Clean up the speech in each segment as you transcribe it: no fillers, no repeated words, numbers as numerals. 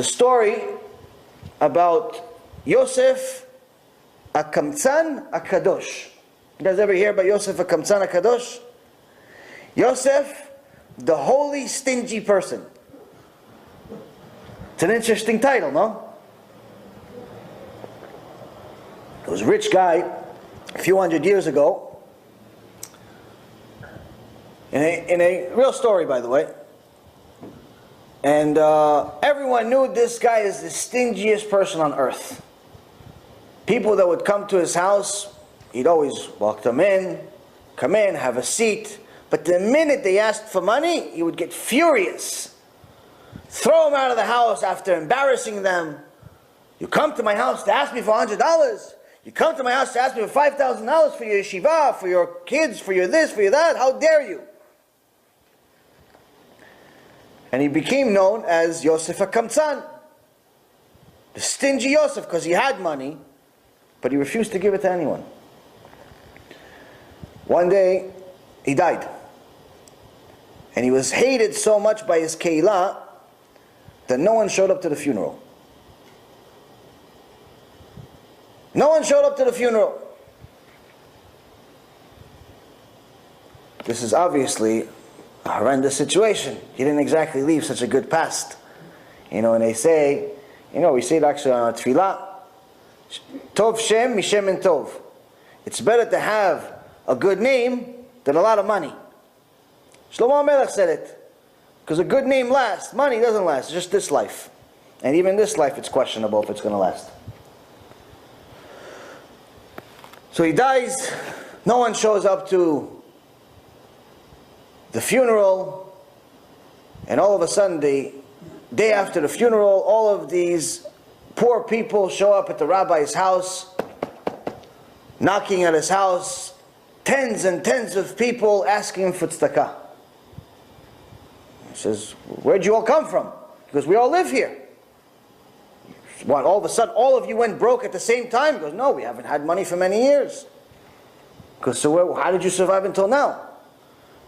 the story about Yosef HaKamtzan HaKadosh. You guys ever hear about Yosef HaKamtzan HaKadosh? Yosef, the holy stingy person. It's an interesting title, no? There was a rich guy a few hundred years ago, in a real story, by the way, and everyone knew this guy is the stingiest person on earth. People that would come to his house, he'd always walk them in, come in, have a seat, but the minute they asked for money, he would get furious, throw them out of the house after embarrassing them. You come to my house to ask me for $100. You come to my house to ask me for $5,000 for your yeshiva, for your kids, for your this, for your that. How dare you? And he became known as Yosef HaKamtzan, the stingy Yosef, because he had money, but he refused to give it to anyone. One day, he died. And he was hated so much by his keilah that no one showed up to the funeral. No one showed up to the funeral. This is obviously a horrendous situation. He didn't exactly leave such a good past. And they say, we say it actually on our tefillah, Tov Shem Mishem and Tov. It's better to have a good name than a lot of money. Shlomo HaMelech said it. Because a good name lasts. Money doesn't last. It's just this life. And even this life, it's questionable if it's going to last. So he dies. No one shows up to the funeral. And all of a sudden, the day after the funeral, all of these poor people show up at the rabbi's house, knocking at his house, tens and tens of people asking for tzedakah. He says, where'd you all come from? Because we all live here. What, all of a sudden all of you went broke at the same time? He goes, no, we haven't had money for many years. Because so how did you survive until now?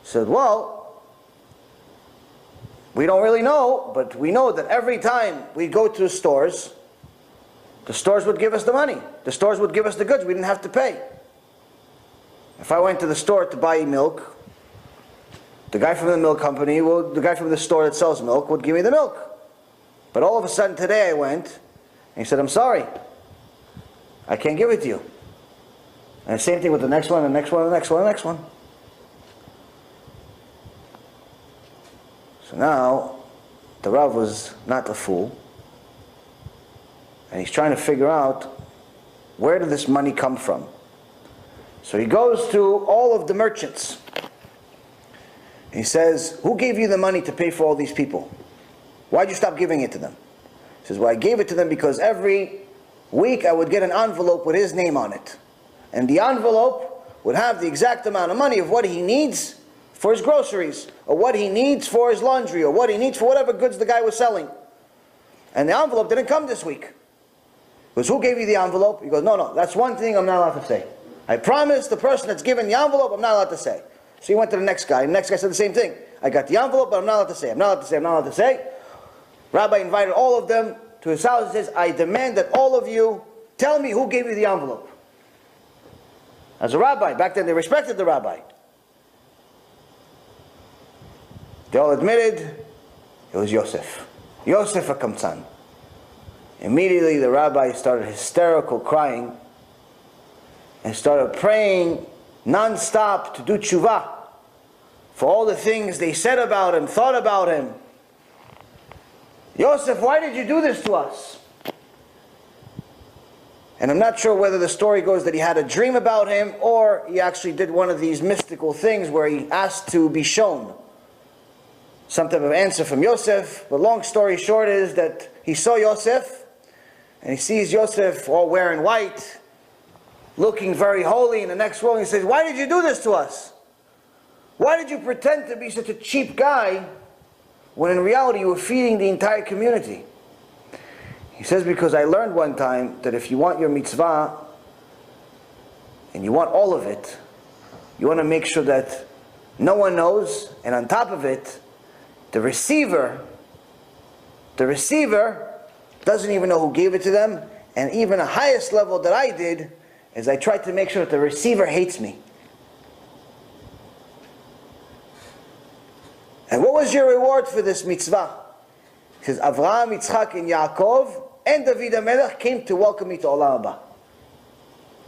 He said, well, we don't really know, but we know that every time we go to the stores would give us the money. The stores would give us the goods. We didn't have to pay. If I went to the store to buy milk, the guy from the milk company, the guy from the store that sells milk would give me the milk. But all of a sudden today I went, and he said, I'm sorry, I can't give it to you. And the same thing with the next one, the next one, the next one, the next one. So now, the Rav was not a fool. And he's trying to figure out, where did this money come from? So he goes to all of the merchants. He says, who gave you the money to pay for all these people? Why'd you stop giving it to them? He says, well, I gave it to them because every week I would get an envelope with his name on it. And the envelope would have the exact amount of money of what he needs for his groceries, or what he needs for his laundry, or what he needs for whatever goods the guy was selling. And the envelope didn't come this week. He goes, who gave you the envelope? He goes, no, that's one thing I'm not allowed to say. I promise the person that's given the envelope, I'm not allowed to say. So he went to the next guy. The next guy said the same thing. I got the envelope, but I'm not allowed to say. I'm not allowed to say. I'm not allowed to say. Rabbi invited all of them to his house. He says, I demand that all of you tell me who gave you the envelope. As a rabbi, back then they respected the rabbi. They all admitted it was Yosef. Yosef HaKamtzan. Immediately the rabbi started hysterical crying and started praying non-stop to do tshuva for all the things they said about him, thought about him. Yosef, why did you do this to us? And I'm not sure whether the story goes that he had a dream about him, or he actually did one of these mystical things where he asked to be shown some type of answer from Yosef. But long story short is that he saw Yosef, and he sees Yosef all wearing white, looking very holy in the next world. And he says, why did you do this to us? Why did you pretend to be such a cheap guy when in reality you were feeding the entire community? He says, because I learned one time that if you want your mitzvah and you want all of it, you want to make sure that no one knows, and on top of it, the receiver doesn't even know who gave it to them. And even the highest level that I did is I tried to make sure that the receiver hates me. And what was your reward for this mitzvah? He says, Avraham, Yitzchak, and Yaakov, and David HaMelech came to welcome me to Olam Haba.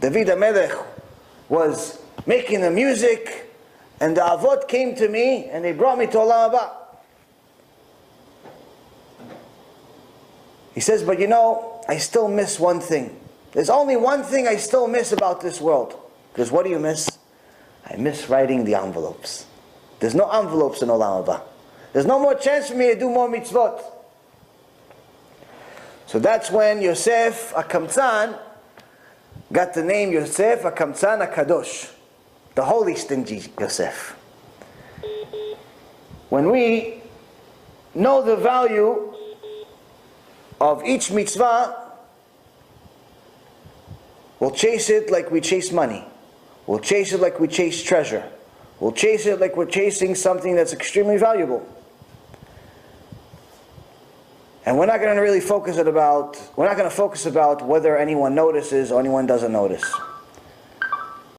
David HaMelech was making the music, and the Avot came to me, and they brought me to Olam Haba. He says, but you know, I still miss one thing. There's only one thing I still miss about this world. Because what do you miss? I miss writing the envelopes. There's no envelopes in Olam Haba. There's no more chance for me to do more mitzvot. So that's when Yosef HaKamtzan got the name Yosef HaKamtzan HaKadosh, the holy stingy Yosef. When we know the value of each mitzvah, we'll chase it like we chase money. We'll chase it like we chase treasure. We'll chase it like we're chasing something that's extremely valuable. And we're not going to really focus about whether anyone notices or anyone doesn't notice.